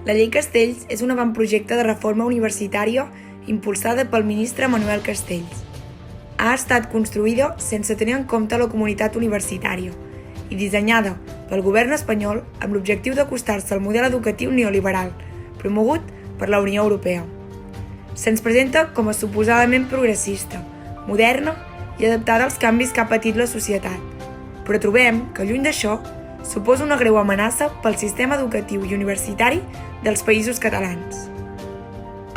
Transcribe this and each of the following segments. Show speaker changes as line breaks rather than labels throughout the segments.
La Llei Castells és un avantprojecte de reforma universitària impulsada pel ministre Manuel Castells. Ha estat construïda sense tenir en compte la comunitat universitària i dissenyada pel govern espanyol amb l'objectiu d'acostar-se al model educatiu neoliberal promogut per la Unió Europea. Se'ns presenta com a suposadament progressista, moderna i adaptada als canvis que ha patit la societat, però trobem que, lluny d'això, suposa una greu amenaça pel sistema educatiu i universitari dels països catalans.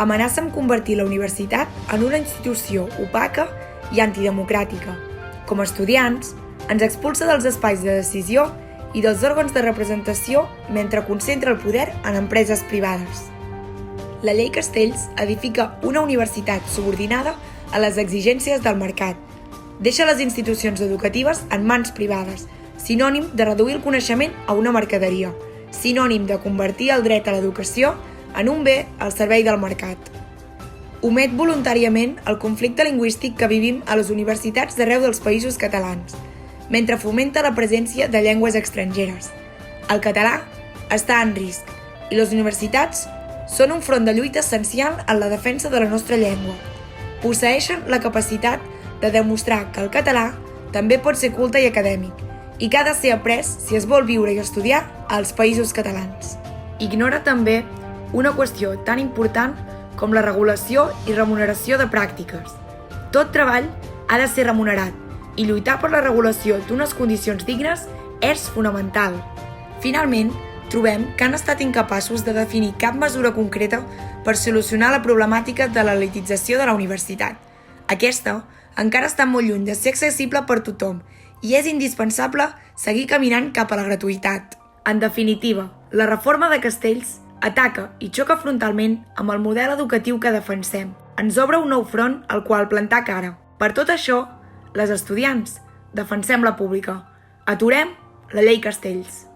Amenaça amb convertir la universitat en una institució opaca i antidemocràtica. Com a estudiants, ens expulsa dels espais de decisió i dels òrgans de representació mentre concentra el poder en empreses privades. La Llei Castells edifica una universitat subordinada a les exigències del mercat. Deixa les institucions educatives en mans privades, sinònim de reduir el coneixement a una mercaderia, sinònim de convertir el dret a l'educació en un bé al servei del mercat. Omet voluntàriament el conflicte lingüístic que vivim a les universitats d'arreu dels països catalans, mentre fomenta la presència de llengües estrangeres. El català està en risc i les universitats són un front de lluita essencial en la defensa de la nostra llengua. Posseeixen la capacitat de demostrar que el català també pot ser culte i acadèmic i que ha de ser après si es vol viure i estudiar als països catalans. Ignora també una qüestió tan important com la regulació i remuneració de pràctiques. Tot treball ha de ser remunerat i lluitar per la regulació d'unes condicions dignes és fonamental. Finalment, trobem que han estat incapaços de definir cap mesura concreta per solucionar la problemàtica de l'elitització de la universitat. Aquesta encara està molt lluny de ser accessible per tothom i és indispensable seguir caminant cap a la gratuïtat. En definitiva, la reforma de Castells ataca i xoca frontalment amb el model educatiu que defensem. Ens obre un nou front al qual plantar cara. Per tot això, les estudiants defensem la pública. Aturem la Llei Castells.